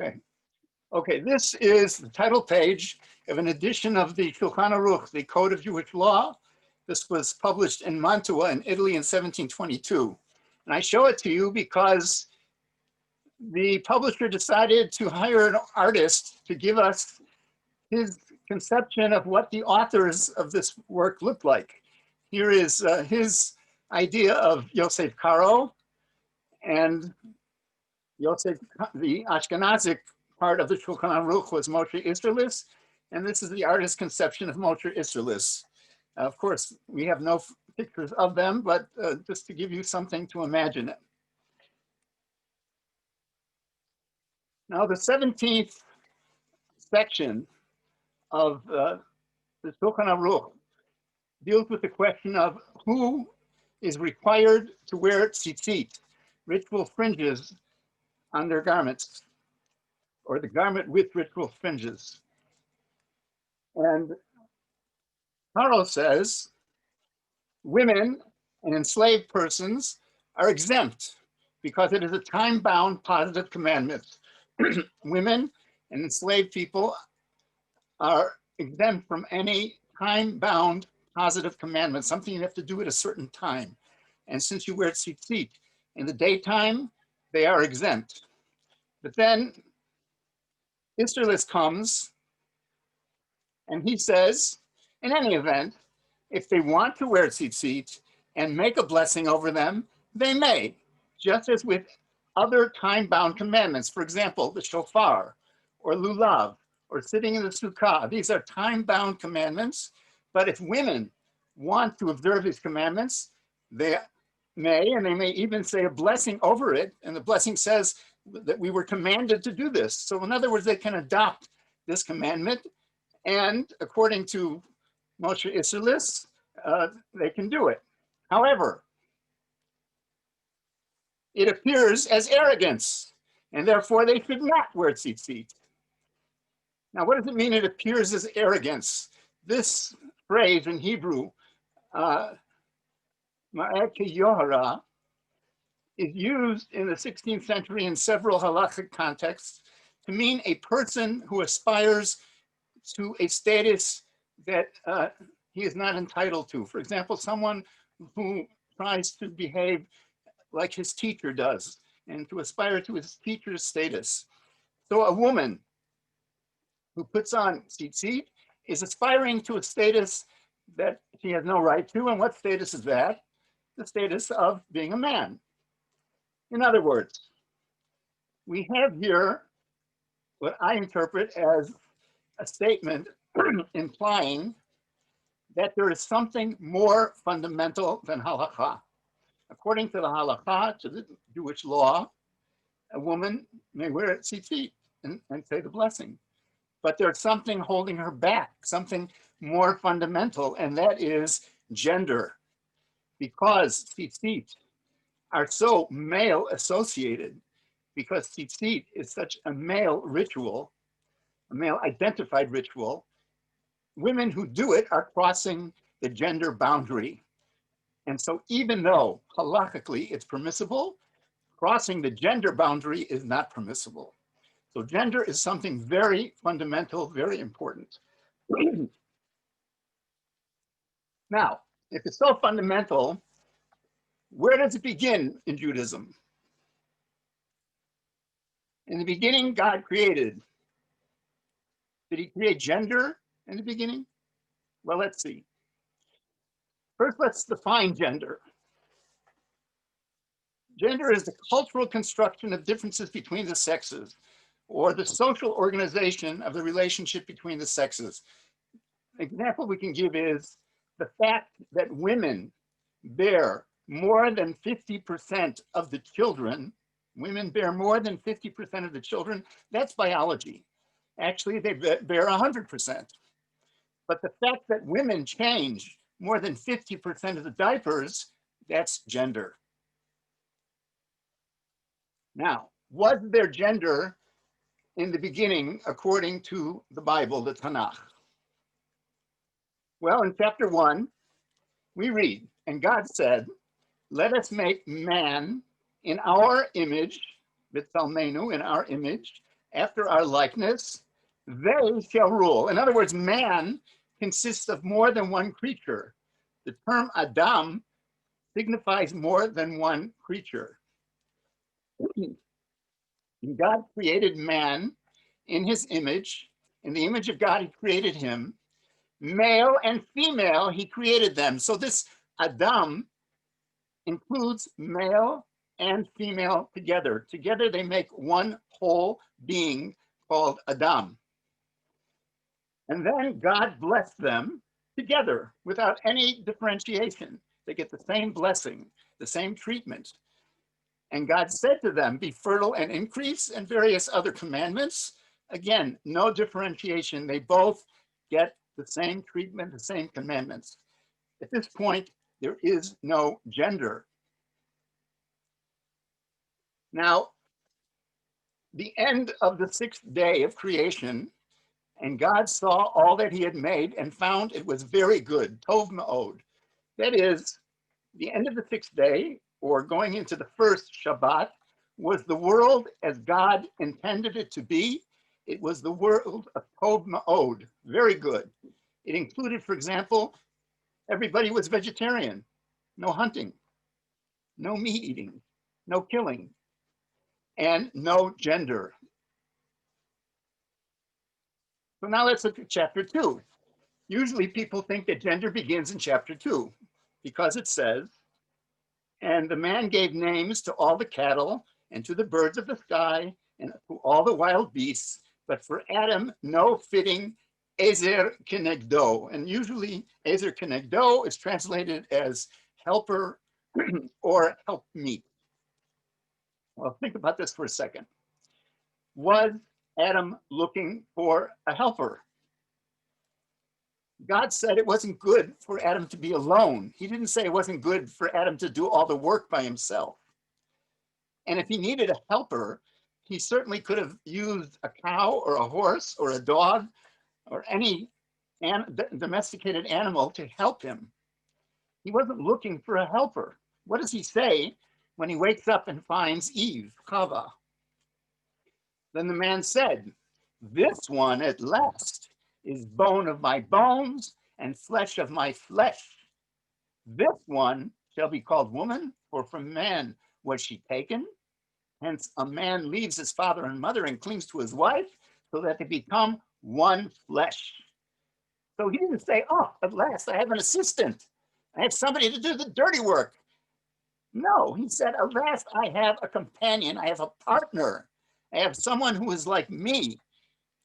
Okay. Okay, this is the title page of an edition of the Shulchan Aruch, the Code of Jewish Law. This was published in Mantua in Italy in 1722. And I show it to you because the publisher decided to hire an artist to give us his conception of what the authors of this work looked like. Here is his idea of Yosef Karo, and Yosef, the Ashkenazic part of the Shulchan Aruch was Moshe Isserlis, and this is the artist's conception of Moshe Isserlis. Of course, we have no pictures of them, but just to give you something to imagine it. Now, the 17th section of the Shulchan Aruch deals with the question of who is required to wear tzitzit, ritual fringes on their garments, or the garment with ritual fringes. And Karo says women and enslaved persons are exempt because it is a time-bound positive commandment. Women and enslaved people are exempt from any time-bound positive commandment, something you have to do at a certain time. And since you wear tzitzit in the daytime, they are exempt. But then Isserlis comes and he says, in any event, if they want to wear tzitzit and make a blessing over them, they may, just as with other time-bound commandments. For example, the shofar, or lulav, or sitting in the sukkah. These are time-bound commandments, but if women want to observe these commandments, they may, and they may even say a blessing over it, and the blessing says that we were commanded to do this. So in other words, they can adopt this commandment, and according to Moshe Isserlis, they can do it. However, it appears as arrogance, and therefore they should not wear tzitzit. Now, what does it mean it appears as arrogance? This phrase in Hebrew, ma'at yohara, is used in the 16th century in several halachic contexts to mean a person who aspires to a status that he is not entitled to. For example, someone who tries to behave like his teacher does and to aspire to his teacher's status. So a woman who puts on tzitzit is aspiring to a status that she has no right to. And what status is that? The status of being a man. In other words, we have here what I interpret as a statement implying that there is something more fundamental than halakha. According to the halakha, to the Jewish law, a woman may wear tzitzit and say the blessing. But there's something holding her back, something more fundamental, and that is gender. Because tzitzit are so male associated, because tzitzit is such a male ritual, a male identified ritual, women who do it are crossing the gender boundary. And so even though halakhically it's permissible, crossing the gender boundary is not permissible. So gender is something very fundamental, very important. Now, if it's so fundamental, where does it begin in Judaism? In the beginning, God created. Did he create gender in the beginning? Well, let's see. First, let's define gender. Gender is the cultural construction of differences between the sexes, or the social organization of the relationship between the sexes. An example we can give is the fact that women bear more than 50% of the children. Women bear more than 50% of the children. That's biology. Actually, they bear 100%. But the fact that women change more than 50% of the diapers, that's gender. Now, was there gender in the beginning according to the Bible, the Tanakh? Well, in chapter 1, we read, and God said, let us make man in our image, b'tzelmenu, in our image, after our likeness, they shall rule. In other words, man consists of more than one creature. The term Adam signifies more than one creature. God created man in his image. In the image of God, he created him. Male and female, he created them. So this Adam includes male and female together. Together they make one whole being called Adam. And then God blessed them together without any differentiation. They get the same blessing, the same treatment. And God said to them, be fertile and increase, and various other commandments. Again, no differentiation. They both get the same treatment, the same commandments. At this point, there is no gender. Now, the end of the sixth day of creation, and God saw all that he had made and found it was very good, tov ma'od. That is, the end of the sixth day, or going into the first Shabbat, was the world as God intended it to be. It was the world of tov ma'od, very good. It included, for example, everybody was vegetarian, no hunting, no meat eating, no killing, and no gender. So now let's look at chapter 2. Usually people think that gender begins in chapter 2 because it says, and the man gave names to all the cattle and to the birds of the sky and to all the wild beasts, but for Adam, no fitting ezer kenegdo. And usually ezer kenegdo is translated as helper or helpmeet. Well, think about this for a second. Was Adam looking for a helper? God said it wasn't good for Adam to be alone. He didn't say it wasn't good for Adam to do all the work by himself. And if he needed a helper, he certainly could have used a cow or a horse or a dog or any domesticated animal to help him. He wasn't looking for a helper. What does he say when he wakes up and finds Eve, Chava? Then the man said, this one at last is bone of my bones and flesh of my flesh. This one shall be called woman, for from man was she taken. Hence a man leaves his father and mother and clings to his wife so that they become one flesh. So he didn't say, oh, at last I have an assistant. I have somebody to do the dirty work. No, he said, at last I have a companion. I have a partner. I have someone who is like me.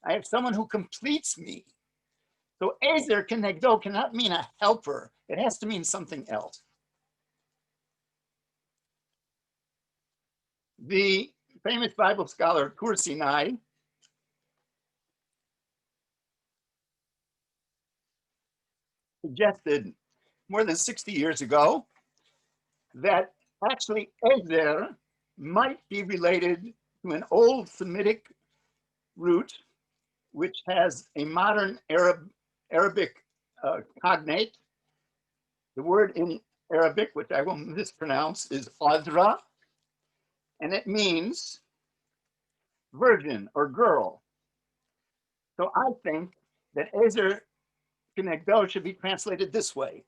I have someone who completes me. So ezer kenegdo cannot mean a helper. It has to mean something else. The famous Bible scholar Kur Sinai suggested more than 60 years ago that actually ezer might be related to an old Semitic root which has a modern Arabic cognate. The word in Arabic, which I will mispronounce, is Azra, and it means virgin or girl. So I think that ezer kenegdo should be translated this way.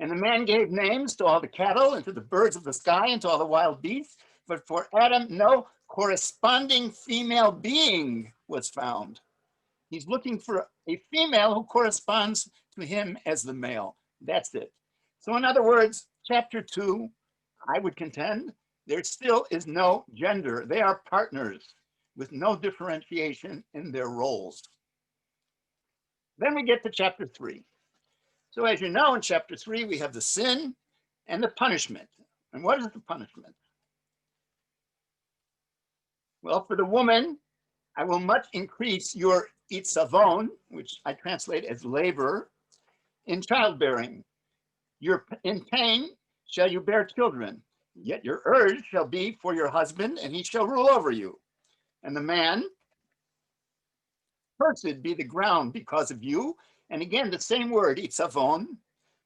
And the man gave names to all the cattle and to the birds of the sky and to all the wild beasts, but for Adam, no corresponding female being was found. He's looking for a female who corresponds to him as the male. That's it. So in other words, chapter 2, I would contend, there still is no gender. They are partners with no differentiation in their roles. Then we get to chapter 3. So as you know, in chapter 3, we have the sin and the punishment. And what is the punishment? Well, for the woman, I will much increase your itzavon, which I translate as labor, in childbearing. In pain shall you bear children, yet your urge shall be for your husband, and he shall rule over you. And the man, cursed be the ground because of you. And again, the same word, itzavon,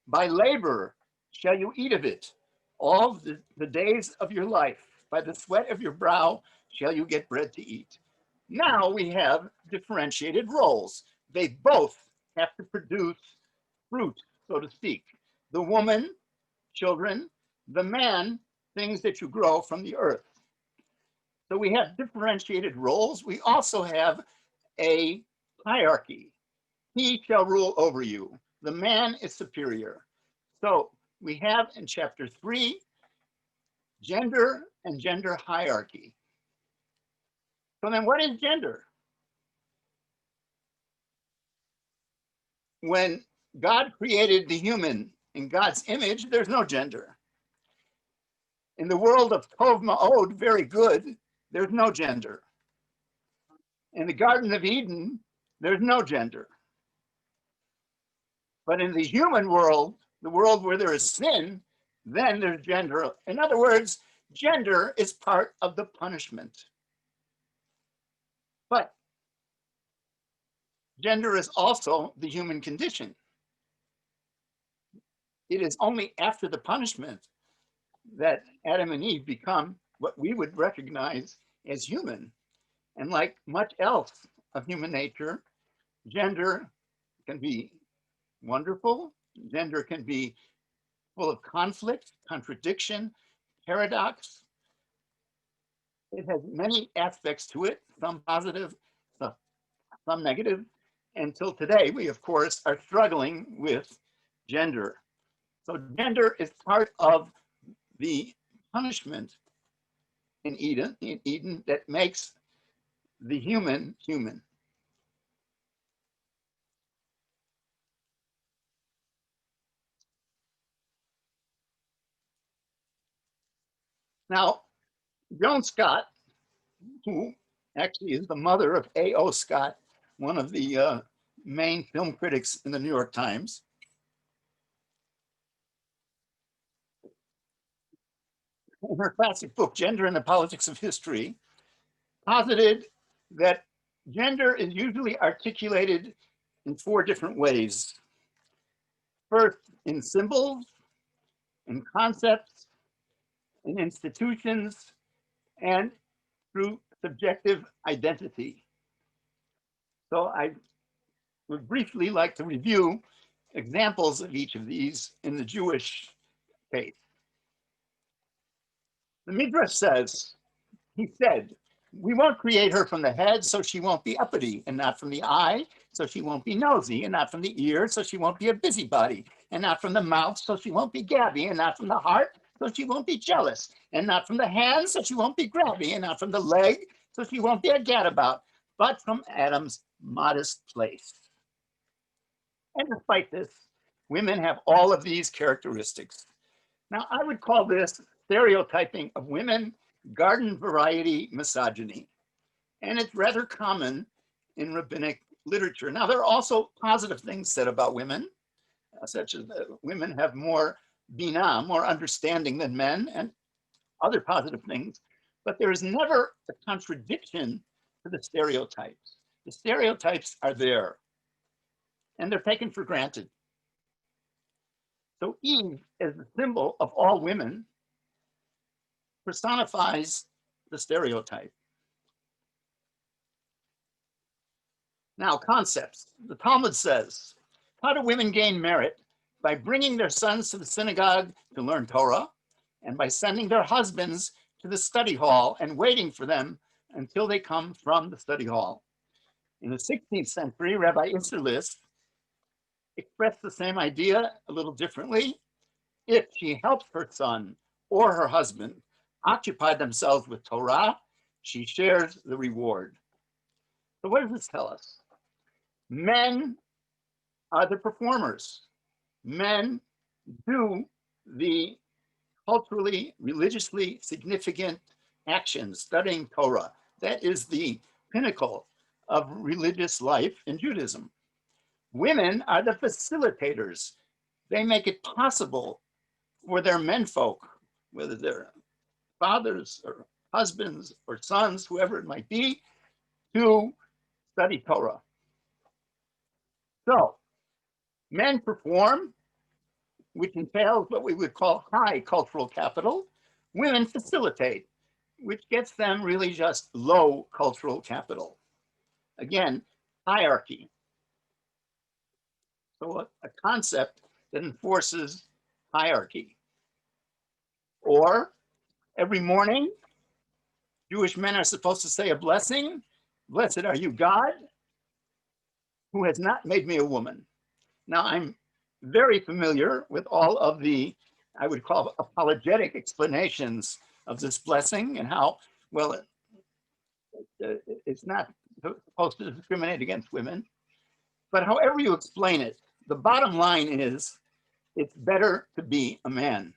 by labor shall you eat of it all the days of your life. By the sweat of your brow shall you get bread to eat. Now we have differentiated roles. They both have to produce fruit, so to speak. The woman, children; the man, things that you grow from the earth. So we have differentiated roles. We also have a hierarchy. He shall rule over you. The man is superior. So we have in chapter 3, gender and gender hierarchy. So then what is gender? When God created the human in God's image, there's no gender. In the world of Tov Ma'od, very good, there's no gender. In the Garden of Eden, there's no gender. But in the human world, the world where there is sin, then there's gender. In other words, gender is part of the punishment. But gender is also the human condition. It is only after the punishment that Adam and Eve become what we would recognize as human. And like much else of human nature, gender can be wonderful. Gender can be full of conflict, contradiction, paradox. It has many aspects to it, some positive, some negative. Until today, we, of course, are struggling with gender. So gender is part of the punishment in Eden that makes the human human. Now, Joan Scott, who actually is the mother of A.O. Scott, one of the main film critics in the New York Times, in her classic book, Gender and the Politics of History, posited that gender is usually articulated in 4 different ways. First, in symbols, in concepts, in institutions, and through subjective identity. So I would briefly like to review examples of each of these in the Jewish faith. The Midrash says, he said, we won't create her from the head, so she won't be uppity, and not from the eye, so she won't be nosy, and not from the ear, so she won't be a busybody, and not from the mouth, so she won't be gabby, and not from the heart, so she won't be jealous, and not from the hand, so she won't be grabby, and not from the leg, so she won't be a gadabout, but from Adam's modest place. And despite this, women have all of these characteristics. Now, I would call this stereotyping of women garden variety misogyny. And it's rather common in rabbinic literature. Now, there are also positive things said about women, such as women have more binah, more understanding than men, and other positive things. But there is never a contradiction to the stereotypes. The stereotypes are there, and they're taken for granted. So Eve, as the symbol of all women, personifies the stereotype. Now, concepts. The Talmud says, how do women gain merit? By bringing their sons to the synagogue to learn Torah, and by sending their husbands to the study hall and waiting for them until they come from the study hall. In the 16th century, Rabbi Isserlis expressed the same idea a little differently. If she helps her son or her husband occupy themselves with Torah, she shares the reward. So what does this tell us? Men are the performers. Men do the culturally, religiously significant actions, studying Torah. That is the pinnacle of religious life in Judaism. Women are the facilitators. They make it possible for their menfolk, whether they're fathers or husbands or sons, whoever it might be, to study Torah. So men perform, which entails what we would call high cultural capital. Women facilitate, which gets them really just low cultural capital. Again, hierarchy. So a concept that enforces hierarchy. Or every morning, Jewish men are supposed to say a blessing. Blessed are you, God, who has not made me a woman. Now, I'm very familiar with all of the, I would call apologetic explanations of this blessing and how, well, it's not supposed to discriminate against women. But however you explain it, the bottom line is it's better to be a man.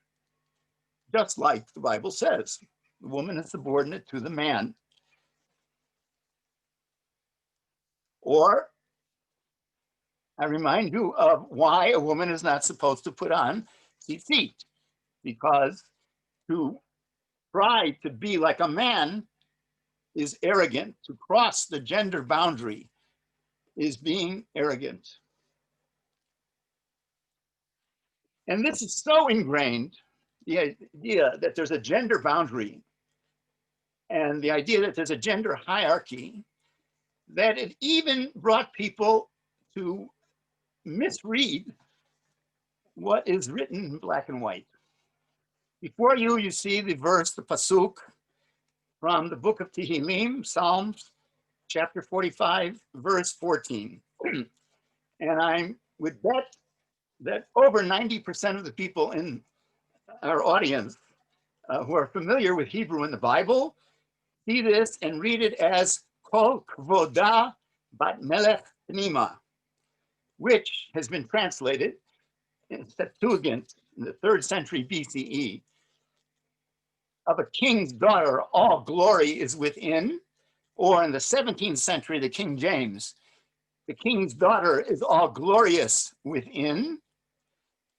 Just like the Bible says, the woman is subordinate to the man. Or I remind you of why a woman is not supposed to put on tzitzit, because to try to be like a man is arrogant. To cross the gender boundary is being arrogant. And this is so ingrained, the idea that there's a gender boundary and the idea that there's a gender hierarchy, that it even brought people to misread what is written in black and white. Before you, you see the verse, the pasuk from the book of Tehillim, Psalms, chapter 45, verse 14. And I would bet that over 90% of the people in our audience who are familiar with Hebrew in the Bible see this and read it as Kol Kvoda Bat Melech Pnima, which has been translated in Septuagint in the 3rd century BCE. Of a king's daughter, all glory is within, or in the 17th century, the King James, the king's daughter is all glorious within,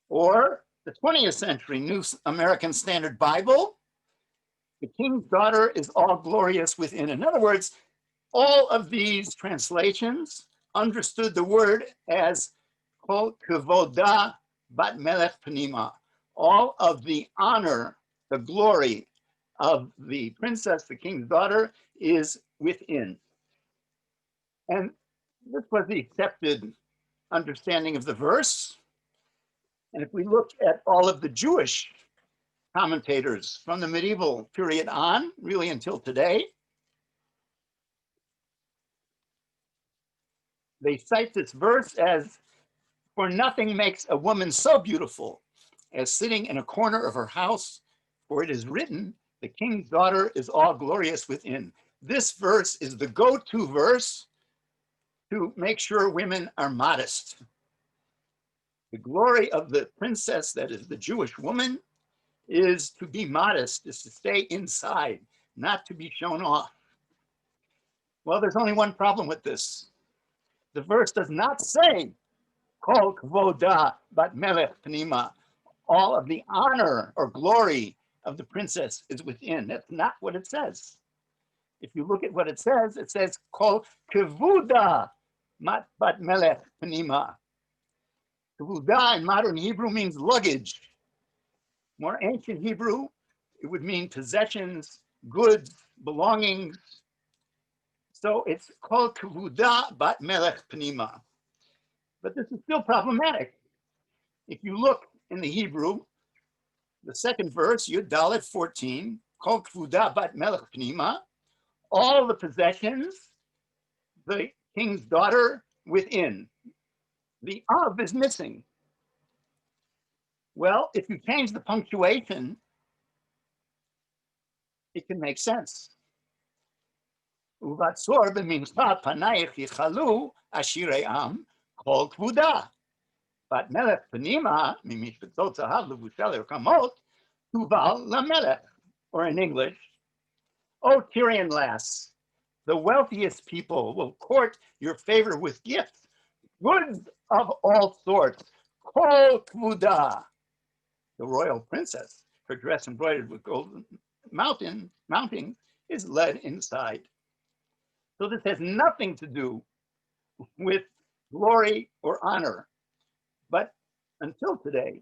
or the 20th century New American Standard Bible, the king's daughter is all glorious within. In other words, all of these translations understood the word as Kol Kvoda Bat Melech Pnima, all of the honor, the glory of the princess, the king's daughter, is within. And this was the accepted understanding of the verse. And if we look at all of the Jewish commentators from the medieval period on, really until today, they cite this verse as, for nothing makes a woman so beautiful as sitting in a corner of her house, for it is written, the king's daughter is all glorious within. This verse is the go-to verse to make sure women are modest. The glory of the princess, that is the Jewish woman, is to be modest, is to stay inside, not to be shown off. Well, there's only one problem with this. The verse does not say, Kol Kvoda Bat Melech Pnima, all of the honor or glory of the princess is within. That's not what it says. If you look at what it says Kol Kevuda Bat Melech Pnima. Kevuda in modern Hebrew means luggage. More ancient Hebrew, it would mean possessions, goods, belongings. So it's called Kevuda Bat Melech Pnima. But this is still problematic. If you look in the Hebrew, the second verse, Yud Dalet 14, Kol Kevuda Bat Melech Pnima, all the possessions, the king's daughter within. The of is missing. Well, if you change the punctuation, it can make sense. Uvatzor b'mincha panayich yichalu ashirei am kol kvuda. But melech pnima mimishpatzot zahav levushal kamot tuval lamelech. Or in English, O Tyrian lass, the wealthiest people will court your favor with gifts, goods of all sorts. Kol kvuda, the royal princess, her dress embroidered with golden mountings, is led inside. So this has nothing to do with glory or honor. But until today,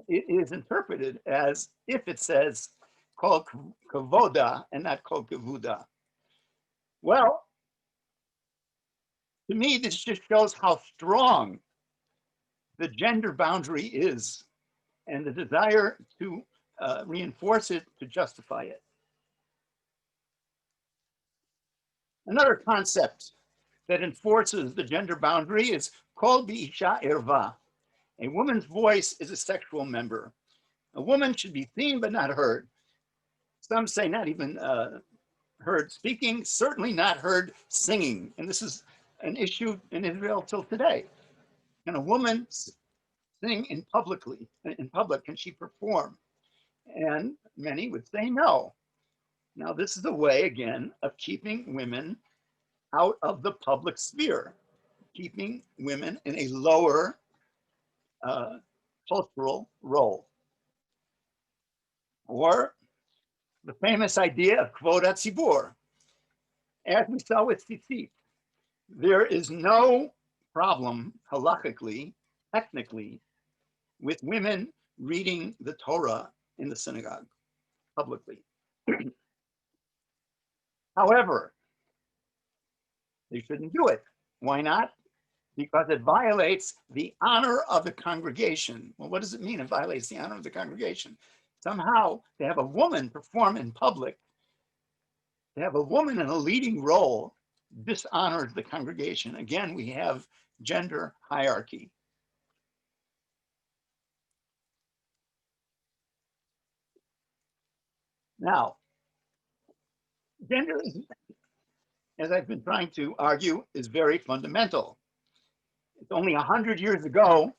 it is interpreted as if it says kol kavoda and not kol kavuda. Well, To me, this just shows how strong the gender boundary is and the desire to reinforce it to justify it. Another concept that enforces the gender boundary is kol bi'isha erva. A woman's voice is a sexual member. A woman should be seen but not heard. Some say not even heard speaking, certainly not heard singing. And this is an issue in Israel till today. Can a woman sing in public? Can she perform? And many would say no. Now, this is a way, again, of keeping women out of the public sphere, keeping women in a lower cultural role. Or the famous idea of kvod hatzibur. As we saw with tzitzit, there is no problem halakhically, technically, with women reading the Torah in the synagogue publicly. However, they shouldn't do it. Why not? Because it violates the honor of the congregation. Well, what does it mean it violates the honor of the congregation? Somehow, to have a woman perform in public, to have a woman in a leading role, dishonors the congregation. Again, we have gender hierarchy. Now, gender, as I've been trying to argue, is very fundamental. It's only 100 years ago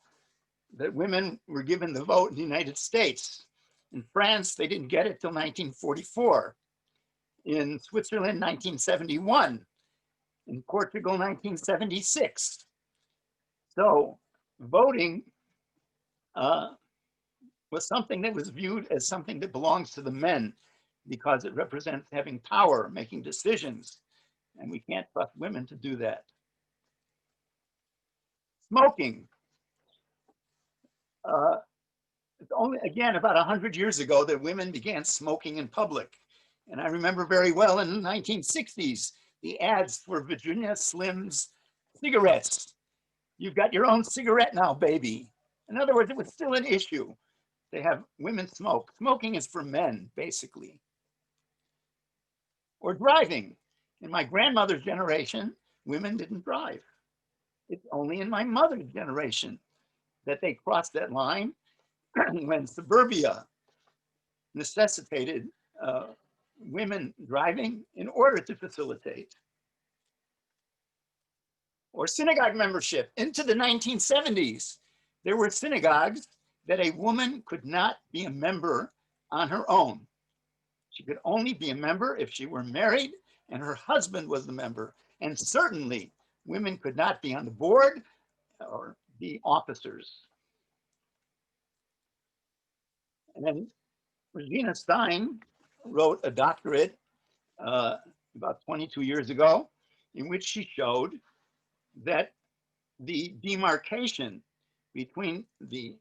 that women were given the vote in the United States. In France, they didn't get it till 1944. In Switzerland, 1971. In Portugal, 1976. So voting was something that was viewed as something that belongs to the men because it represents having power, making decisions, and we can't trust women to do that. Smoking. It's only, again, about 100 years ago that women began smoking in public. And I remember very well in the 1960s, the ads for Virginia Slim's cigarettes. You've got your own cigarette now, baby. In other words, it was still an issue to have women smoke. Smoking is for men, basically. Or driving. In my grandmother's generation, women didn't drive. It's only in my mother's generation that they crossed that line when suburbia necessitated women driving in order to facilitate. Or synagogue membership. Into the 1970s, there were synagogues that a woman could not be a member on her own. She could only be a member if she were married and her husband was the member. And certainly, women could not be on the board or be officers. And then Regina Stein wrote a doctorate about 22 years ago in which she showed that the demarcation between the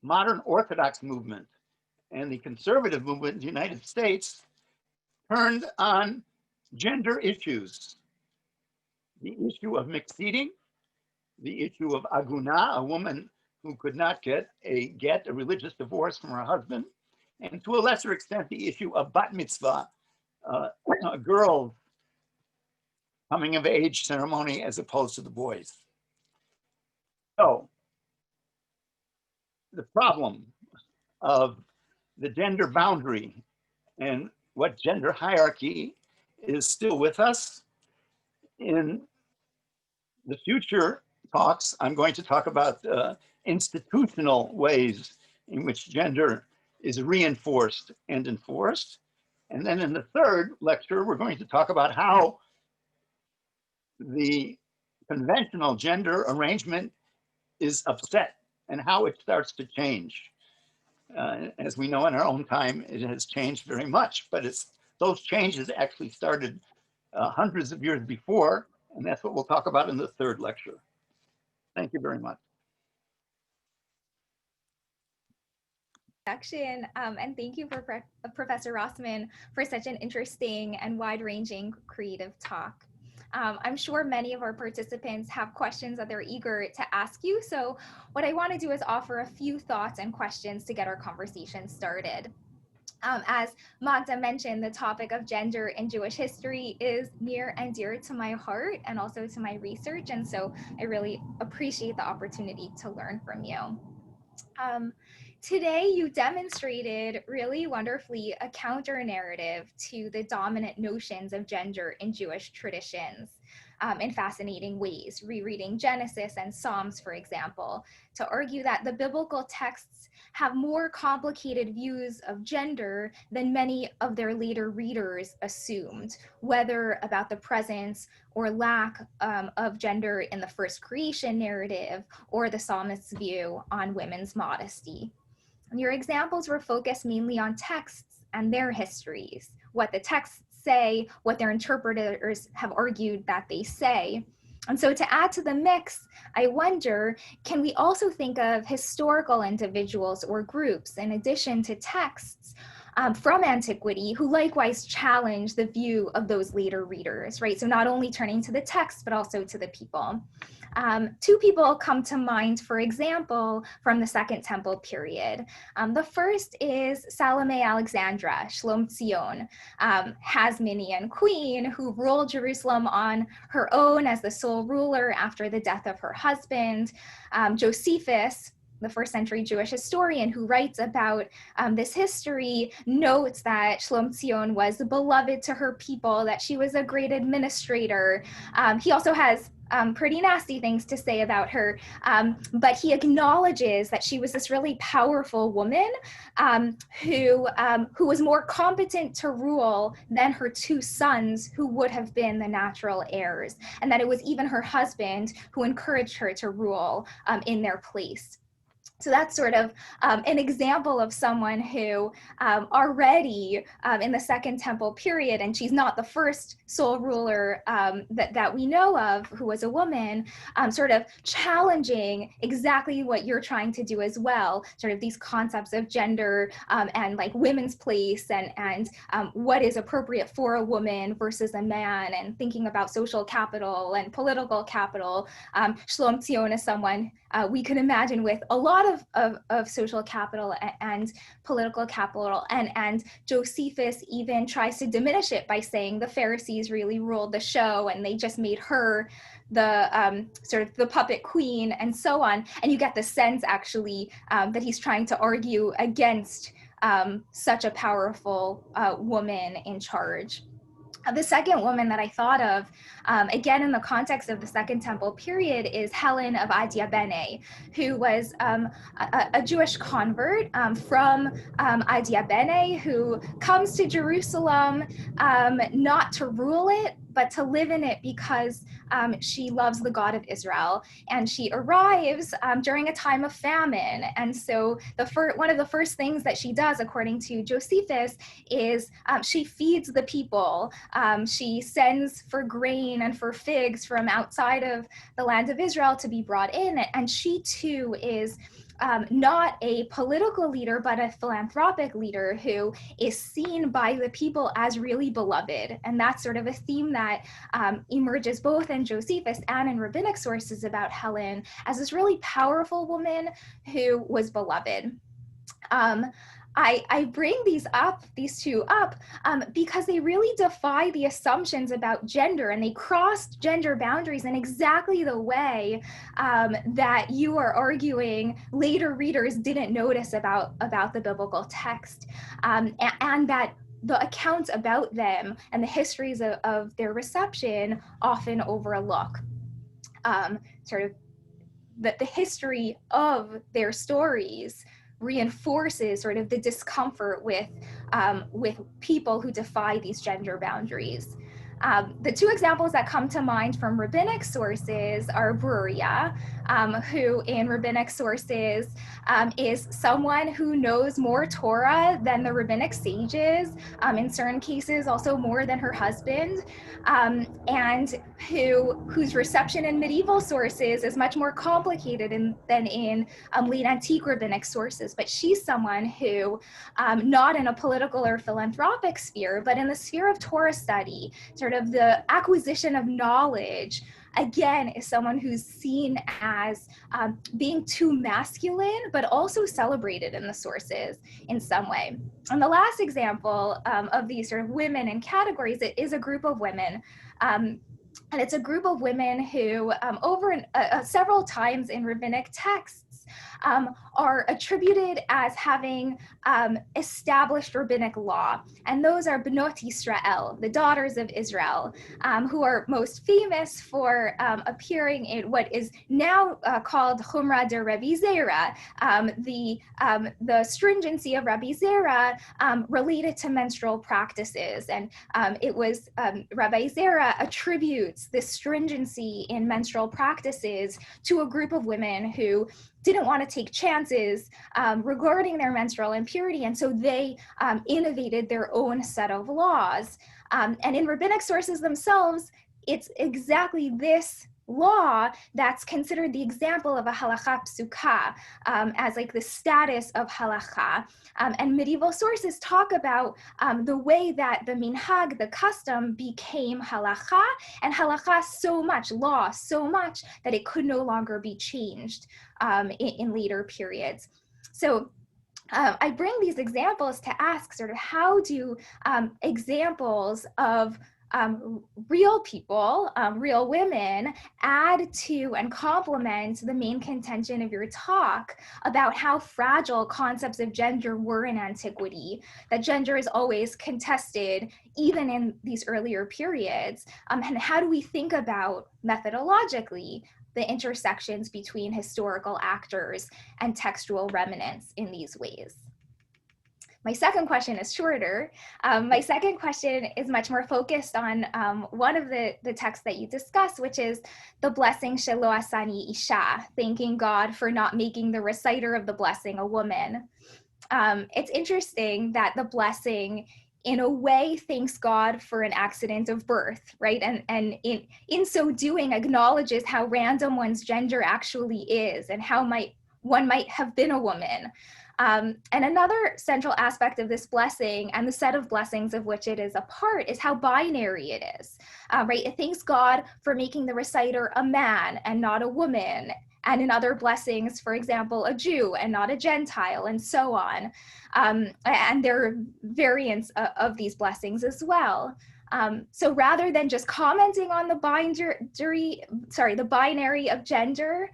modern Orthodox movement and the conservative movement in the United States turned on gender issues. The issue of mixed seating, the issue of aguna, a woman who could not get a religious divorce from her husband, and to a lesser extent, the issue of bat mitzvah, a girl's coming of age ceremony as opposed to the boys. So the problem of the gender boundary and what gender hierarchy is still with us. In the future talks, I'm going to talk about institutional ways in which gender is reinforced and enforced. And then in the third lecture, we're going to talk about how the conventional gender arrangement is upset and how it starts to change. As we know in our own time, it has changed very much, but those changes actually started hundreds of years before, and that's what we'll talk about in the third lecture. Thank you very much. And thank you for Professor Rosman for such an interesting and wide-ranging creative talk. I'm sure many of our participants have questions that they're eager to ask you. So what I want to do is offer a few thoughts and questions to get our conversation started. As Magda mentioned, the topic of gender in Jewish history is near and dear to my heart and also to my research. And so I really appreciate the opportunity to learn from you. Today, you demonstrated really wonderfully a counter narrative to the dominant notions of gender in Jewish traditions in fascinating ways, rereading Genesis and Psalms, for example, to argue that the biblical texts have more complicated views of gender than many of their later readers assumed, whether about the presence or lack of gender in the first creation narrative or the psalmist's view on women's modesty. Your examples were focused mainly on texts and their histories, what the texts say, what their interpreters have argued that they say. And so to add to the mix, I wonder, can we also think of historical individuals or groups in addition to texts from antiquity who likewise challenge the view of those later readers, right? So not only turning to the text, but also to the people. Two people come to mind, for example, from the Second Temple period. The first is Salome Alexandra, Shlom Tzion, Hasmonean queen who ruled Jerusalem on her own as the sole ruler after the death of her husband. Josephus, the first century Jewish historian who writes about this history, notes that Shlom Tzion was beloved to her people, that she was a great administrator. He also has pretty nasty things to say about her, but he acknowledges that she was this really powerful woman who was more competent to rule than her two sons who would have been the natural heirs, and that it was even her husband who encouraged her to rule in their place. So that's sort of an example of someone who already in the Second Temple period, and she's not the first sole ruler that we know of who was a woman, sort of challenging exactly what you're trying to do as well, sort of these concepts of gender and like women's place and what is appropriate for a woman versus a man, and thinking about social capital and political capital. Shlom Tzion is someone we can imagine with a lot of social capital and political capital, and Josephus even tries to diminish it by saying the Pharisees really ruled the show and they just made her the sort of the puppet queen and so on. And you get the sense actually that he's trying to argue against such a powerful woman in charge. The second woman that I thought of, again in the context of the Second Temple period, is Helen of Adiabene, who was a Jewish convert from Adiabene, who comes to Jerusalem not to rule it, but to live in it because she loves the God of Israel. And she arrives during a time of famine. And so one of the first things that she does, according to Josephus, is she feeds the people. She sends for grain and for figs from outside of the land of Israel to be brought in. And she too is not a political leader, but a philanthropic leader who is seen by the people as really beloved. And that's sort of a theme that emerges both in Josephus and in rabbinic sources about Helen as this really powerful woman who was beloved. I bring these two up, because they really defy the assumptions about gender, and they cross gender boundaries in exactly the way that you are arguing later readers didn't notice about the biblical text, and that the accounts about them and the histories of their reception often overlook. Sort of the history of their stories reinforces sort of the discomfort with people who defy these gender boundaries. The two examples that come to mind from rabbinic sources are Bruria, who in rabbinic sources is someone who knows more Torah than the rabbinic sages, in certain cases also more than her husband, and whose reception in medieval sources is much more complicated than in late antique rabbinic sources. But she's someone who, not in a political or philanthropic sphere, but in the sphere of Torah study, sort sort of the acquisition of knowledge, again, is someone who's seen as being too masculine, but also celebrated in the sources in some way. And the last example of these sort of women in categories, it is a group of women. And it's a group of women who several times in rabbinic texts are attributed as having established rabbinic law. And those are Bnot Yisrael, the daughters of Israel, who are most famous for appearing in what is now called Chumra de Rabbi Zera, the stringency of Rabbi Zera related to menstrual practices. And it was Rabbi Zera attributes this stringency in menstrual practices to a group of women who didn't want to take chances regarding their menstrual impurity, and so they innovated their own set of laws. And in rabbinic sources themselves, it's exactly this law that's considered the example of a halakha psuka, as like the status of halakha. And medieval sources talk about the way that the minhag, the custom, became halakha, and halakha so much, law so much, that it could no longer be changed in later periods. So I bring these examples to ask sort of how do examples of real people, real women, add to and complement the main contention of your talk about how fragile concepts of gender were in antiquity, that gender is always contested, even in these earlier periods, and how do we think about methodologically the intersections between historical actors and textual remnants in these ways? My second question is shorter. My second question is much more focused on one of the texts that you discussed, which is the blessing Shelo Asani Isha, thanking God for not making the reciter of the blessing a woman. It's interesting that the blessing in a way thanks God for an accident of birth, right? And in so doing acknowledges how random one's gender actually is and how one might have been a woman. And another central aspect of this blessing and the set of blessings of which it is a part is how binary it is, right? It thanks God for making the reciter a man and not a woman, and in other blessings, for example, a Jew and not a Gentile, and so on. And there are variants of these blessings as well. So rather than just commenting on the binary of gender,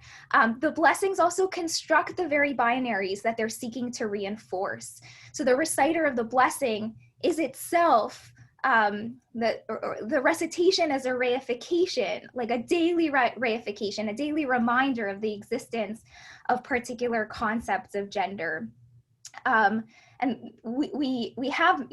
the blessings also construct the very binaries that they're seeking to reinforce. So the reciter of the blessing is itself the recitation as a reification, like a daily reification, a daily reminder of the existence of particular concepts of gender. And we have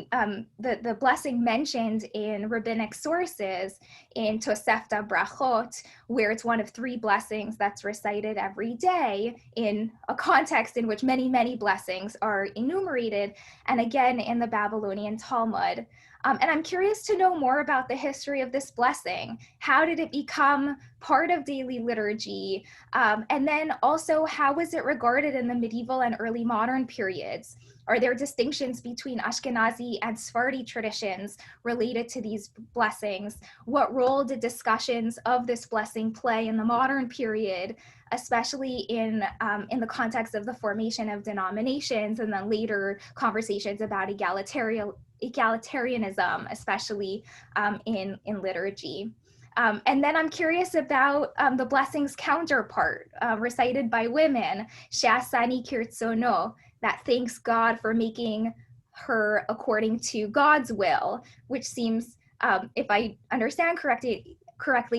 the blessing mentioned in rabbinic sources in Tosefta Brachot, where it's one of 3 blessings that's recited every day in a context in which many, many blessings are enumerated, and again in the Babylonian Talmud. And I'm curious to know more about the history of this blessing. How did it become part of daily liturgy? And then also, how was it regarded in the medieval and early modern periods? Are there distinctions between Ashkenazi and Sephardi traditions related to these blessings? What role did discussions of this blessing play in the modern period, especially in the context of the formation of denominations and then later conversations about egalitarianism, especially in liturgy? And then I'm curious about the blessing's counterpart, recited by women, She'asani kirtzono, that thanks God for making her according to God's will, which seems, if I understand correctly,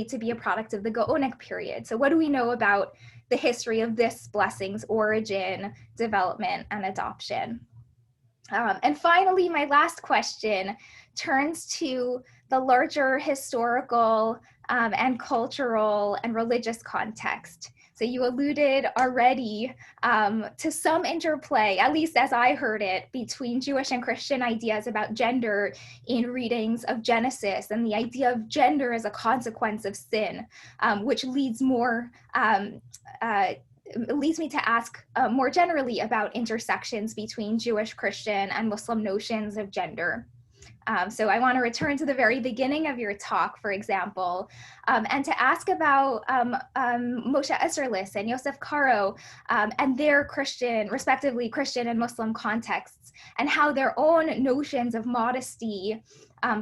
to be a product of the Gaonic period. So what do we know about the history of this blessing's origin, development, and adoption? And finally, my last question turns to the larger historical and cultural and religious context. So you alluded already to some interplay, at least as I heard it, between Jewish and Christian ideas about gender in readings of Genesis and the idea of gender as a consequence of sin, which leads me to ask more generally about intersections between Jewish, Christian, and Muslim notions of gender. So I want to return to the very beginning of your talk, for example, and to ask about Moshe Esserlis and Yosef Karo and their Christian, respectively Christian and Muslim contexts, and how their own notions of modesty,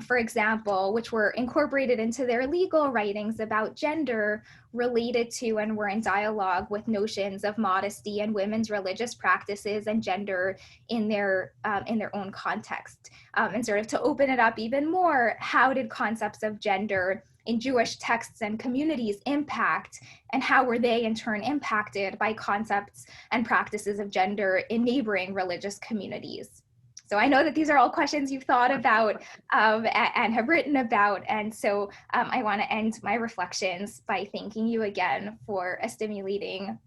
for example, which were incorporated into their legal writings about gender, related to and were in dialogue with notions of modesty and women's religious practices and gender in their own context. And sort of to open it up even more, how did concepts of gender in Jewish texts and communities impact, and how were they in turn impacted by concepts and practices of gender in neighboring religious communities? So I know that these are all questions you've thought about and have written about. And so I want to end my reflections by thanking you again for a stimulating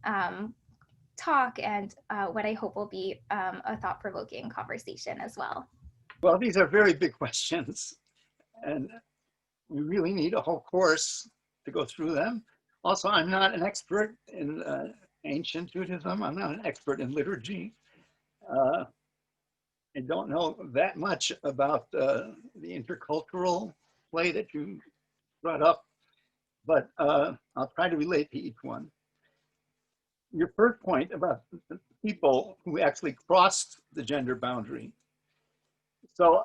talk and what I hope will be a thought-provoking conversation as well. Well, these are very big questions, and we really need a whole course to go through them. Also, I'm not an expert in ancient Judaism. I'm not an expert in liturgy. I don't know that much about the intercultural play that you brought up, but I'll try to relate to each one. Your first point about people who actually crossed the gender boundary. So,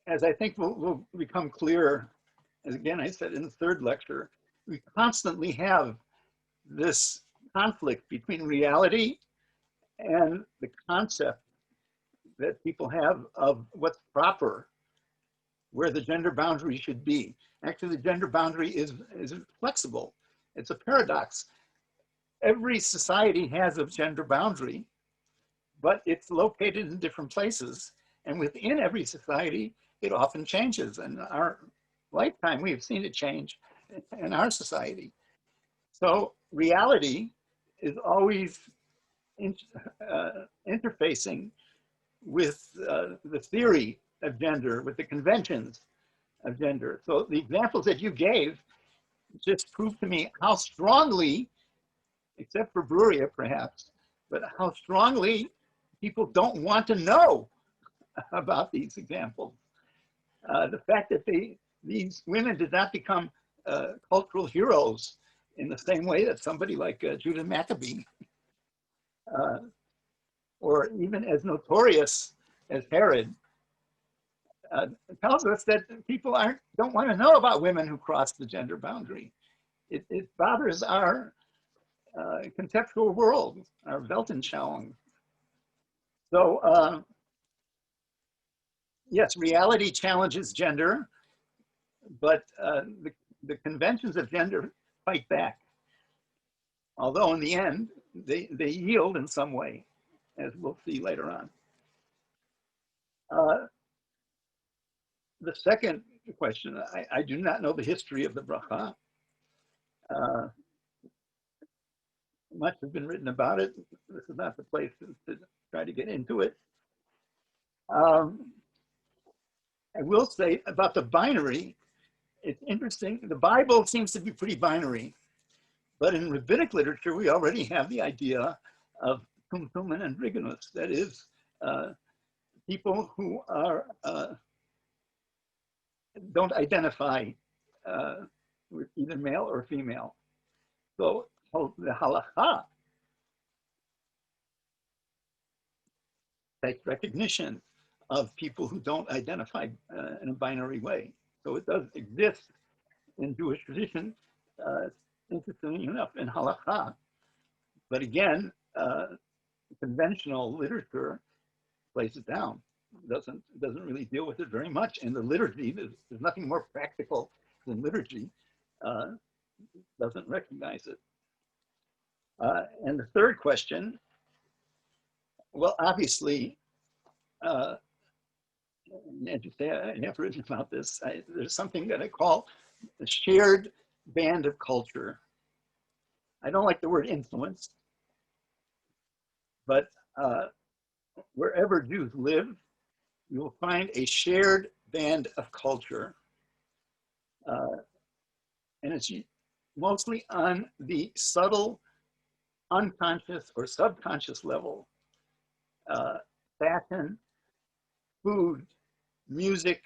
as I think will become clear, as again I said in the third lecture, we constantly have this conflict between reality and the concept that people have of what's proper, where the gender boundary should be. Actually, the gender boundary is flexible. It's a paradox. Every society has a gender boundary, but it's located in different places. And within every society, it often changes. In our lifetime, we've seen it change in our society. So reality is always interfacing with the theory of gender, with the conventions of gender. So the examples that you gave just proved to me how strongly, except for Bruria perhaps, but how strongly people don't want to know about these examples. The fact that these women did not become cultural heroes in the same way that somebody like Judah Maccabee, or even as notorious as Herod, tells us that people don't want to know about women who cross the gender boundary. It bothers our conceptual world, our Weltanschauung. So yes, reality challenges gender, but the conventions of gender fight back. Although in the end, they yield in some way, as we'll see later on. The second question, I do not know the history of the bracha. Much has been written about it. This is not the place to try to get into it. I will say about the binary, it's interesting. The Bible seems to be pretty binary, but in rabbinic literature, we already have the idea of tumtumen and briganus. That is, people who are don't identify with either male or female. So the halakha takes recognition of people who don't identify in a binary way. So it does exist in Jewish tradition, interestingly enough, in halakha. But again, conventional literature plays it down. Doesn't really deal with it very much. And the liturgy, there's nothing more practical than liturgy, doesn't recognize it. And the third question, well, obviously, as you say, I have written about this. There's something that I call the shared band of culture. I don't like the word influence, but wherever Jews live, you will find a shared band of culture. And it's mostly on the subtle, unconscious or subconscious level. Fashion, food, music,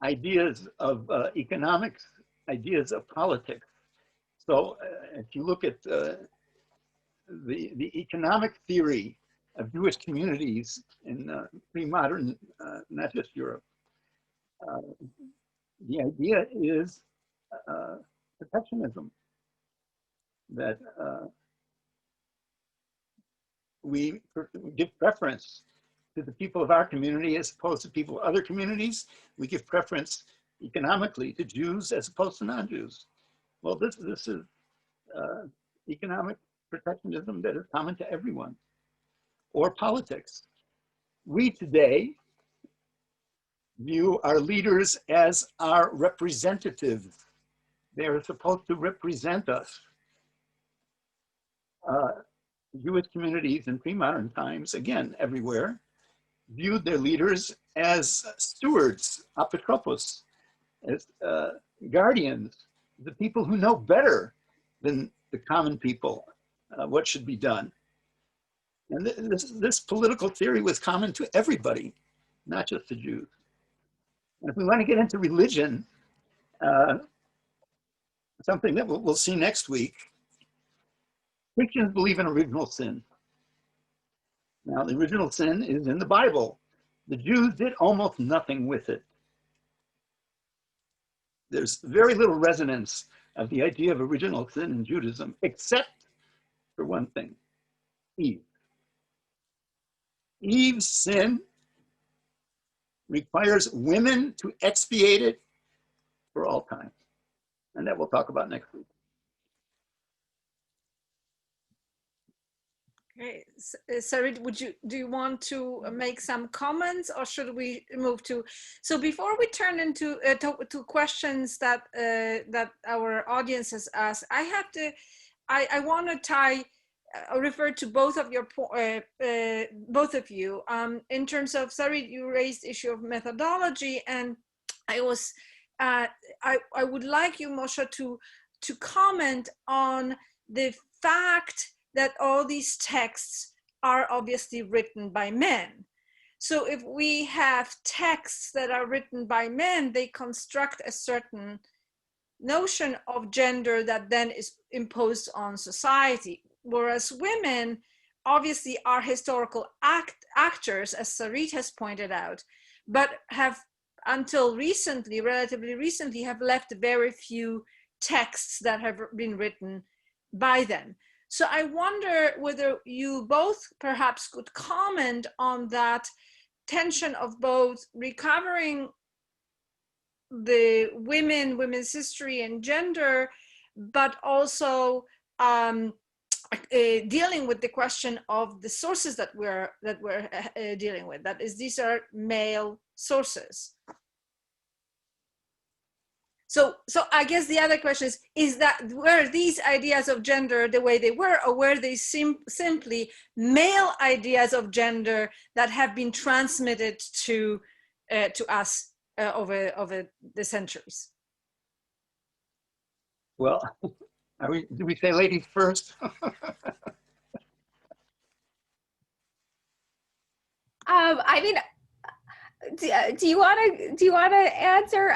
ideas of economics, ideas of politics. So if you look at the economic theory of Jewish communities in pre-modern, not just Europe, the idea is protectionism, that we give preference to the people of our community as opposed to people of other communities. We give preference economically to Jews as opposed to non-Jews. Well, this is economic protectionism that is common to everyone. Or politics. We today view our leaders as our representatives. They are supposed to represent us. Jewish communities in pre-modern times, again, everywhere, viewed their leaders as stewards, apotropos, as guardians, the people who know better than the common people what should be done. And this political theory was common to everybody, not just the Jews. And if we want to get into religion, something that we'll see next week, Christians believe in original sin. Now, the original sin is in the Bible. The Jews did almost nothing with it. There's very little resonance of the idea of original sin in Judaism, except for one thing, Eve. Eve's sin requires women to expiate it for all time. And that we'll talk about next week. Okay, Sarit, do you want to make some comments, or should we move to? So before we turn into to questions that that our audience has asked, I want to tie refer to both of your both of you in terms of, Sarit, you raised issue of methodology, and I would like you, Moshe, to comment on the fact that all these texts are obviously written by men. So if we have texts that are written by men, they construct a certain notion of gender that then is imposed on society. Whereas women obviously are historical actors, as Sarit has pointed out, but have until recently, relatively recently, have left very few texts that have been written by them. So I wonder whether you both perhaps could comment on that tension of both recovering the women's history and gender, but also dealing with the question of the sources that we're dealing with. That is, these are male sources. So I guess the other question is that were these ideas of gender the way they were, or were they simply male ideas of gender that have been transmitted to us over the centuries? Well, do we say ladies first? I mean, do you want to answer?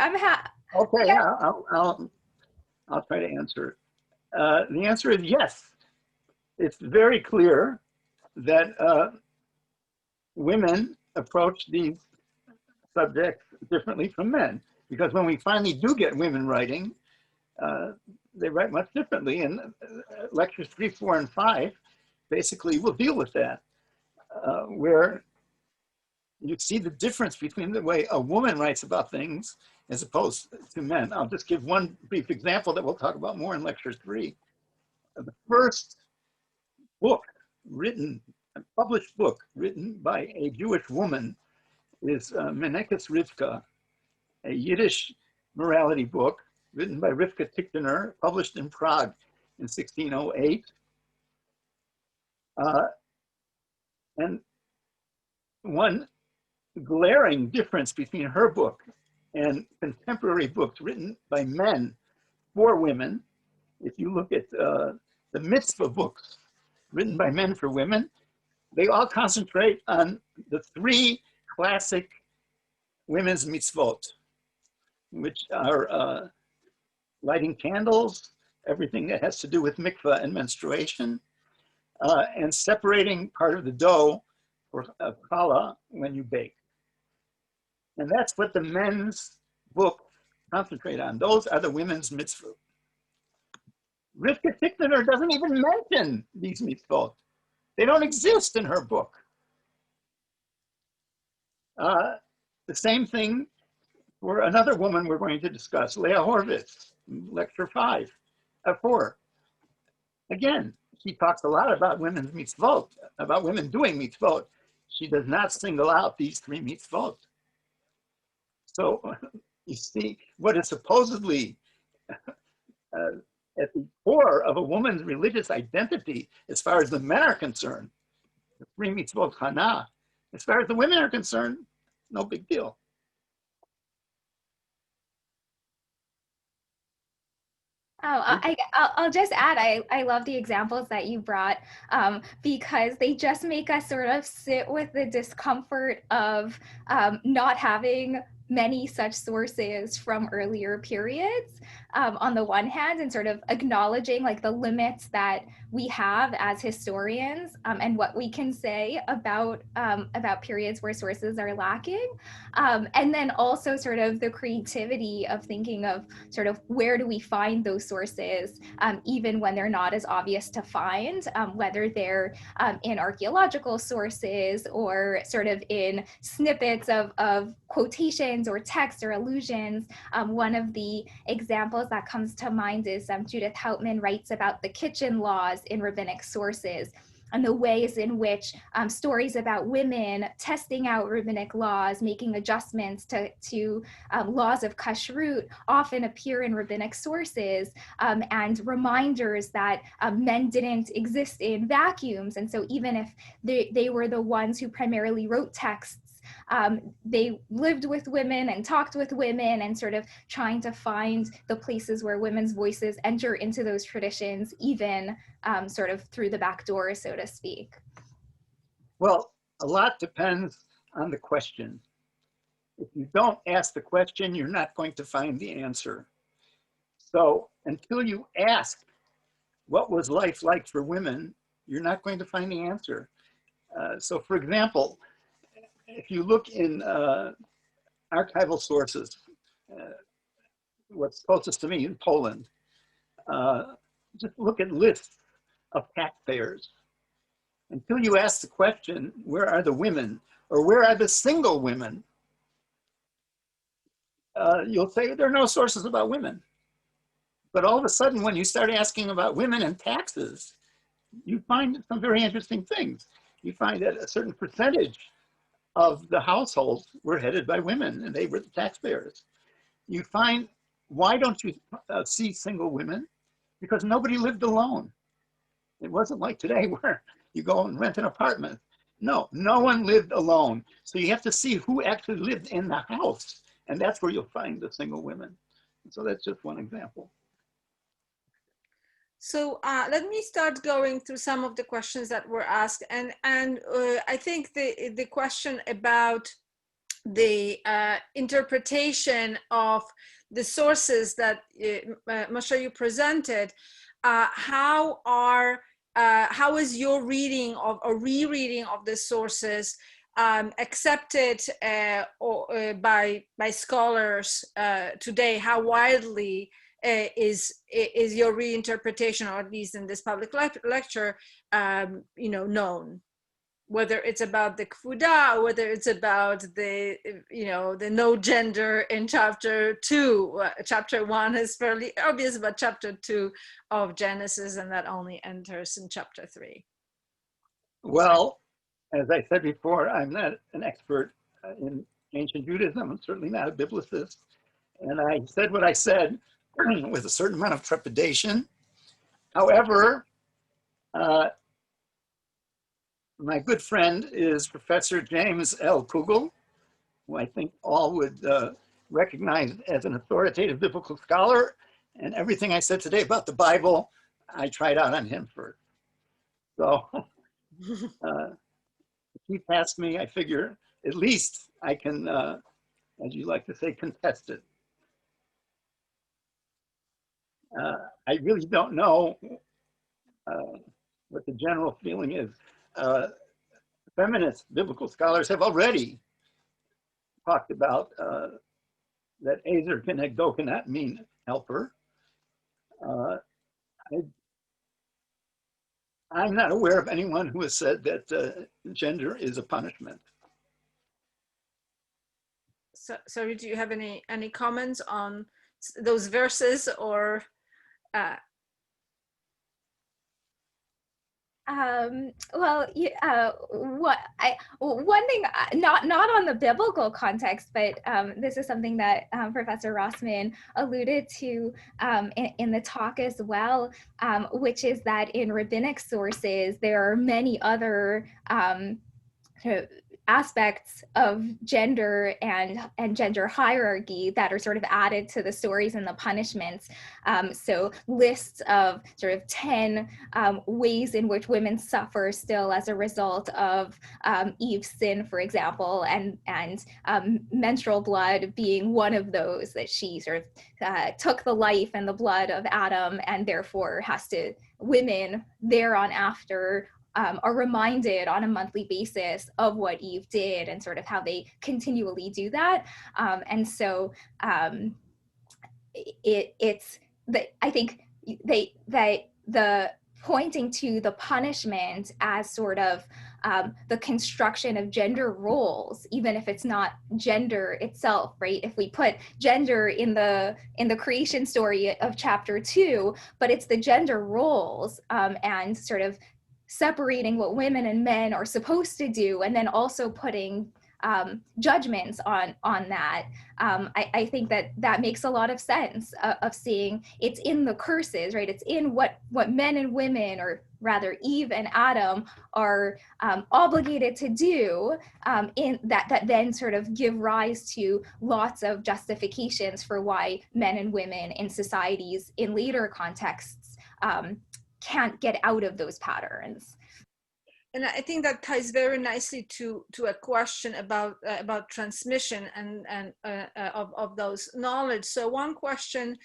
Okay, yeah. I'll try to answer. The answer is yes. It's very clear that women approach these subjects differently from men, because when we finally do get women writing, they write much differently. And lectures 3, 4, and 5 basically will deal with that, where you see the difference between the way a woman writes about things as opposed to men. I'll just give one brief example that we'll talk about more in lecture 3. The first book written, a published book written by a Jewish woman is Menekes Rivka, a Yiddish morality book written by Rivka Tichtener, published in Prague in 1608. And one glaring difference between her book and contemporary books written by men for women, if you look at the mitzvah books written by men for women, they all concentrate on the 3 classic women's mitzvot. which are lighting candles, everything that has to do with mikvah and menstruation, and separating part of the dough for challah when you bake. And that's what the men's book concentrate on. Those are the women's mitzvot. Rivka Tickner doesn't even mention these mitzvot. They don't exist in her book. The same thing for another woman we're going to discuss, Leah Horvitz, lecture 4. Again, she talks a lot about women's mitzvot, about women doing mitzvot. She does not single out these 3 mitzvot. So you see what is supposedly at the core of a woman's religious identity, as far as the men are concerned, the 3 mitzvot chana. As far as the women are concerned, no big deal. Oh, I'll just add, I love the examples that you brought because they just make us sort of sit with the discomfort of not having many such sources from earlier periods on the one hand, and sort of acknowledging like the limits that we have as historians and what we can say about periods where sources are lacking, and then also sort of the creativity of thinking of sort of where do we find those sources even when they're not as obvious to find, whether they're in archaeological sources or sort of in snippets of quotations or text or allusions. One of the examples that comes to mind is Judith Houtman writes about the kitchen laws in rabbinic sources and the ways in which stories about women testing out rabbinic laws, making adjustments to laws of kashrut often appear in rabbinic sources, and reminders that men didn't exist in vacuums. And so even if they were the ones who primarily wrote texts, they lived with women and talked with women, and sort of trying to find the places where women's voices enter into those traditions, even sort of through the back door, so to speak. Well, a lot depends on the question. If you don't ask the question, you're not going to find the answer. So until you ask, what was life like for women, you're not going to find the answer. So for example, if you look in archival sources, what's closest to me in Poland, just look at lists of taxpayers. Until you ask the question, where are the women, or where are the single women, you'll say there are no sources about women. But all of a sudden, when you start asking about women and taxes, you find some very interesting things. You find that a certain percentage of the households were headed by women, and they were the taxpayers. You find, why don't you see single women? Because nobody lived alone. It wasn't like today where you go and rent an apartment. No, no one lived alone. So you have to see who actually lived in the house, and that's where you'll find the single women. So that's just one example. So let me start going through some of the questions that were asked, and I think the question about the interpretation of the sources that Moshe, you presented, how is your reading of or rereading of the sources accepted by scholars today? How widely is your reinterpretation, or at least in this public lecture, known? Whether it's about the kfuda, or whether it's about the no gender in chapter 2. Chapter 1 is fairly obvious, but chapter 2 of Genesis, and that only enters in chapter 3. Well, as I said before, I'm not an expert in ancient Judaism. I'm certainly not a biblicist. And I said what I said with a certain amount of trepidation. However, my good friend is Professor James L. Kugel, who I think all would recognize as an authoritative biblical scholar. And everything I said today about the Bible, I tried out on him first. So if he passed me, I figure at least I can, as you like to say, contest it. I really don't know what the general feeling is. Feminist biblical scholars have already talked about that Ezer Kenegdo cannot mean helper. I'm not aware of anyone who has said that gender is a punishment. So do you have any comments on those verses, or well, one thing, not on the biblical context, but this is something that Professor Rosman alluded to in the talk as well, which is that in rabbinic sources, there are many other aspects of gender and gender hierarchy that are sort of added to the stories and the punishments. So lists of sort of 10 ways in which women suffer still as a result of Eve's sin, for example, and menstrual blood being one of those, that she sort of took the life and the blood of Adam, and therefore women thereon after are reminded on a monthly basis of what Eve did and sort of how they continually do that. And so it's that I think the pointing to the punishment as sort of the construction of gender roles, even if it's not gender itself, right? If we put gender in the creation story of chapter 2, but it's the gender roles and sort of separating what women and men are supposed to do, and then also putting judgments on that. I think that makes a lot of sense of seeing it's in the curses, right? It's in what men and women, or rather Eve and Adam, are obligated to do, in that then sort of give rise to lots of justifications for why men and women in societies in later contexts can't get out of those patterns. And I think that ties very nicely to a question about transmission and of those knowledge. So one question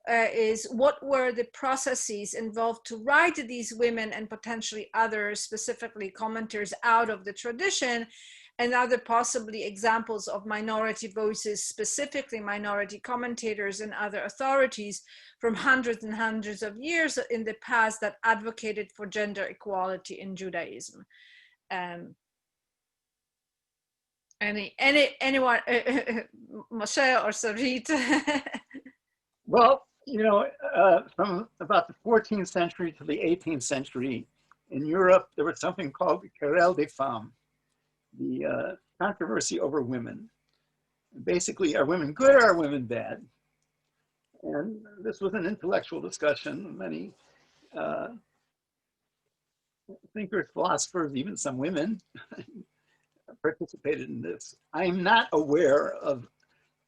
is, what were the processes involved to write these women and potentially others, specifically commenters, out of the tradition, and other possibly examples of minority voices, specifically minority commentators and other authorities from hundreds and hundreds of years in the past that advocated for gender equality in Judaism. Anyone, Moshe or Sarit? Well, from about the 14th century to the 18th century in Europe, there was something called the querelle des femmes, the controversy over women. Basically, are women good or are women bad? And this was an intellectual discussion. Many thinkers, philosophers, even some women participated in this. I'm not aware of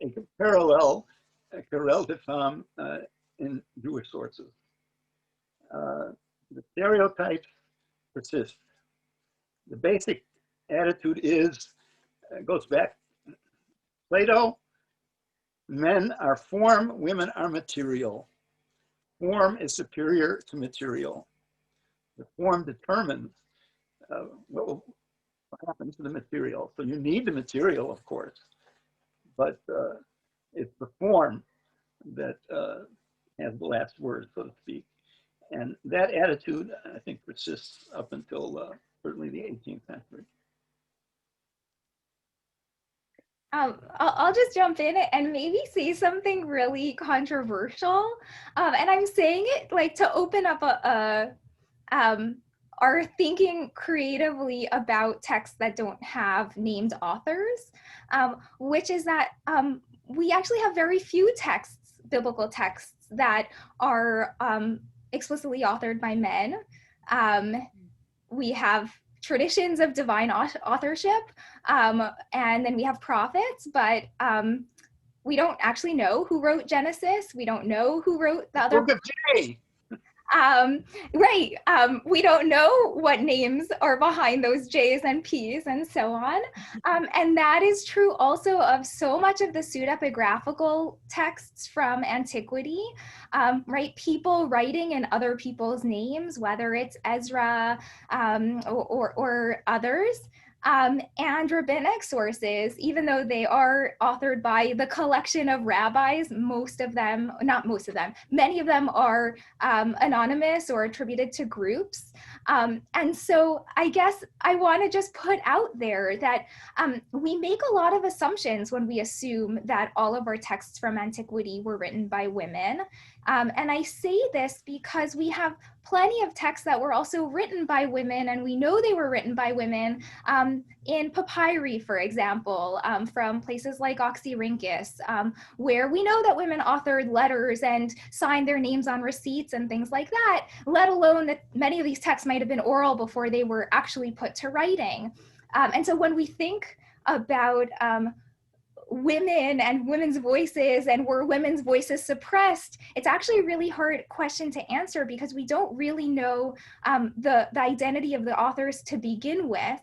a parallel querelle des femmes in Jewish sources. The stereotypes persist. The basic attitude goes back to Plato. Men are form, women are material. Form is superior to material. The form determines what happens to the material. So you need the material, of course, but it's the form that has the last word, so to speak. And that attitude, I think, persists up until certainly the 18th century. I'll just jump in and maybe say something really controversial. And I'm saying it like to open up our thinking creatively about texts that don't have named authors, which is that we actually have very few texts, biblical texts, that are explicitly authored by men. We have traditions of divine authorship, and then we have prophets, but we don't actually know who wrote Genesis. We don't know who wrote the other. Book of J. Right. We don't know what names are behind those J's and P's and so on. And that is true also of so much of the pseudepigraphical texts from antiquity, right? People writing in other people's names, whether it's Ezra or others. And rabbinic sources, even though they are authored by the collection of rabbis, most of them, not most of them, many of them are anonymous or attributed to groups. And so I guess I want to just put out there that we make a lot of assumptions when we assume that all of our texts from antiquity were written by women. And I say this because we have plenty of texts that were also written by women, and we know they were written by women in papyri, for example, from places like Oxyrhynchus, where we know that women authored letters and signed their names on receipts and things like that, let alone that many of these texts might have been oral before they were actually put to writing. And so when we think about women and women's voices and were women's voices suppressed, it's actually a really hard question to answer because we don't really know the identity of the authors to begin with.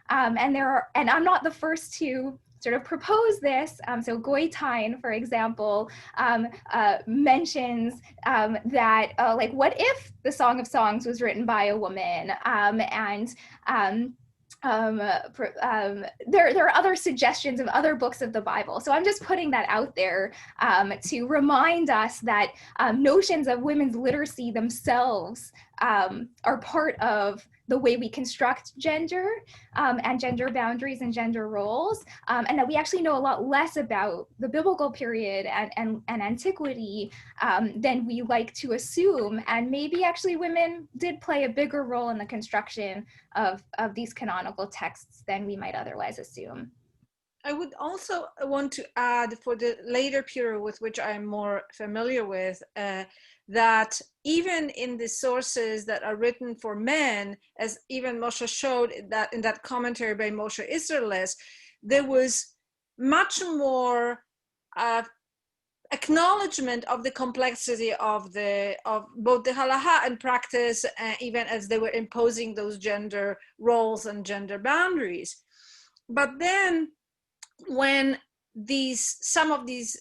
And I'm not the first to sort of propose this. So Goitein, for example, mentions that like, what if the Song of Songs was written by a woman? There are other suggestions of other books of the Bible. So I'm just putting that out there to remind us that notions of women's literacy themselves are part of the way we construct gender and gender boundaries and gender roles, and that we actually know a lot less about the biblical period and antiquity than we like to assume. And maybe actually women did play a bigger role in the construction of these canonical texts than we might otherwise assume. I would also want to add, for the later period with which I'm more familiar with, that even in the sources that are written for men, as even Moshe showed that in that commentary by Moshe Isserles, there was much more acknowledgement of the complexity of both the halacha and practice, even as they were imposing those gender roles and gender boundaries. But then when some of these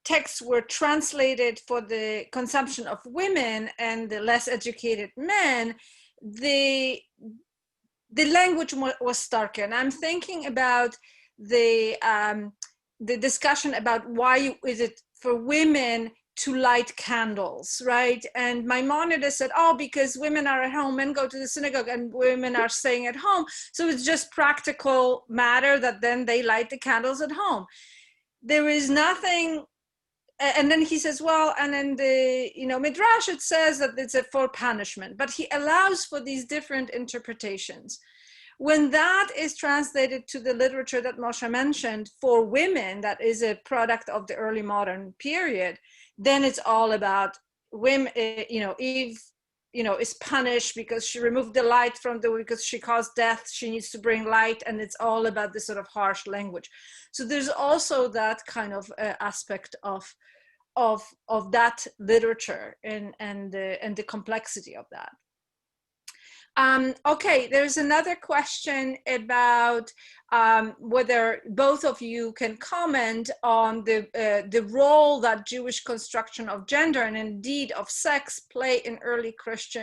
texts were translated for the consumption of women and the less educated men, the language was starker. And I'm thinking about the discussion about why is it for women to light candles, right? And Maimonides said, oh, because women are at home, men go to the synagogue, and women are staying at home. So it's just practical matter that then they light the candles at home. There is nothing. And then he says, well, and in the Midrash, it says that it's for punishment, but he allows for these different interpretations. When that is translated to the literature that Moshe mentioned for women, that is a product of the early modern period, then it's all about women, Eve, is punished because she removed the light because she caused death, she needs to bring light, and it's all about this sort of harsh language. So there's also that kind of aspect of that literature and the complexity of that. Okay, there's another question about whether both of you can comment on the role that Jewish construction of gender and indeed of sex play in early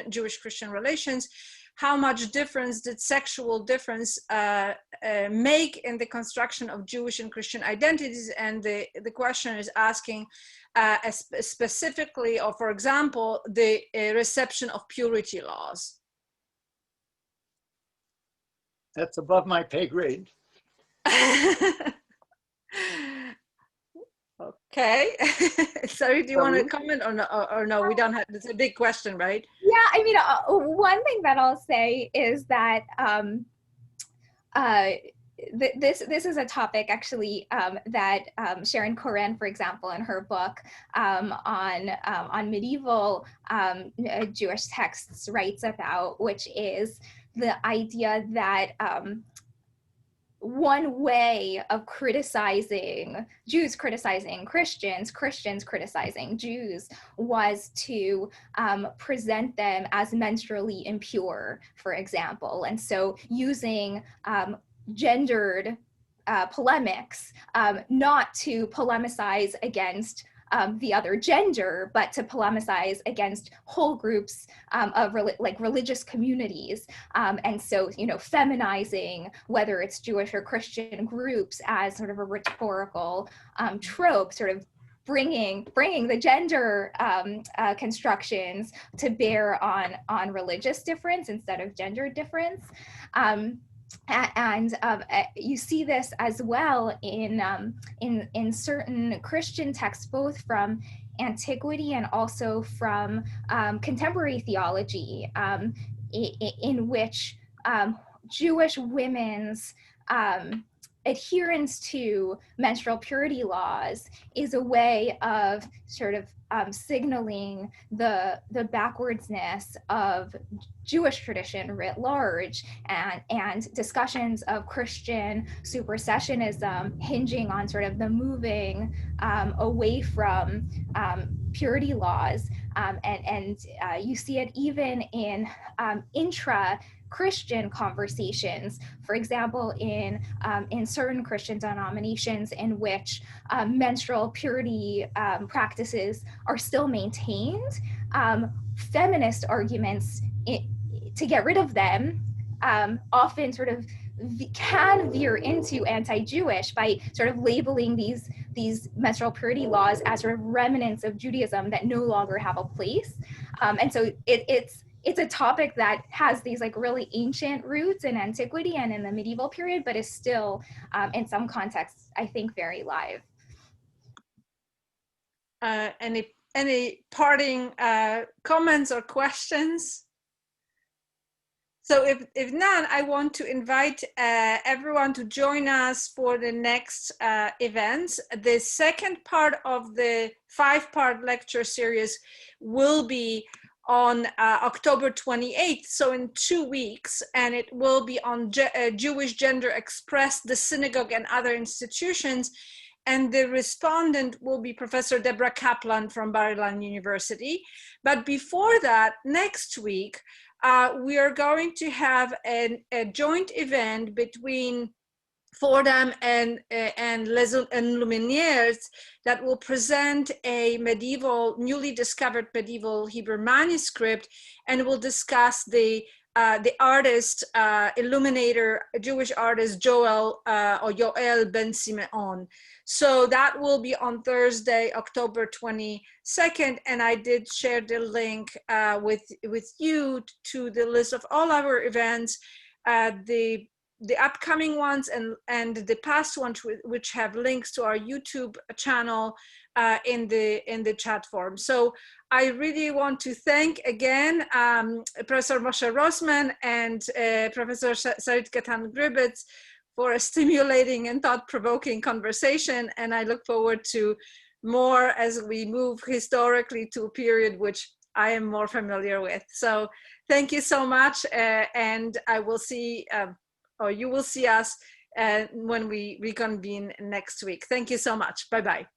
Jewish-Christian relations. How much difference did sexual difference make in the construction of Jewish and Christian identities? And the question is asking specifically, or for example, the reception of purity laws. That's above my pay grade. Okay. Sorry, do you want to comment or no? We don't have, it's a big question, right? Yeah, I mean, one thing that I'll say is that this is a topic actually that Sharon Koren, for example, in her book on medieval Jewish texts writes about, which is the idea that one way of criticizing Jews, criticizing Christians, Christians criticizing Jews, was to present them as menstrually impure, for example. And so using gendered polemics, not to polemicize against the other gender, but to polemicize against whole groups of religious communities. And so, feminizing, whether it's Jewish or Christian groups, as sort of a rhetorical trope, sort of bringing the gender constructions to bear on religious difference instead of gender difference. And you see this as well in certain Christian texts, both from antiquity and also from contemporary theology, in which Jewish women's adherence to menstrual purity laws is a way of sort of signaling the backwardsness of Jewish tradition writ large, and discussions of Christian supersessionism hinging on sort of the moving away from purity laws. And you see it even in intra-Christian conversations, for example, in certain Christian denominations in which menstrual purity practices are still maintained. Feminist arguments to get rid of them often sort of can veer into anti-Jewish by sort of labeling these menstrual purity laws as sort of remnants of Judaism that no longer have a place. And so it's a topic that has these like really ancient roots in antiquity and in the medieval period, but is still in some contexts, I think, very live. Any parting comments or questions? So if none, I want to invite everyone to join us for the next events. The second part of the 5-part lecture series will be on October 28th, so in 2 weeks, and it will be on Jewish gender expressed, the synagogue and other institutions. And the respondent will be Professor Deborah Kaplan from Bar-Ilan University. But before that, next week, we are going to have a joint event between Fordham and Les Lumières that will present a newly discovered medieval Hebrew manuscript, and will discuss the artist, illuminator, Jewish artist Joel Ben Simeon. So that will be on Thursday, October 22nd, and I did share the link with you to the list of all our events, the upcoming ones and the past ones, which have links to our YouTube channel in the chat form. So I really want to thank again Professor Moshe Rosman and Professor Sarit Kattan Gribetz for a stimulating and thought-provoking conversation, and I look forward to more as we move historically to a period which I am more familiar with. So thank you so much, and I will see, or you will see us when we reconvene next week. Thank you so much. Bye-bye.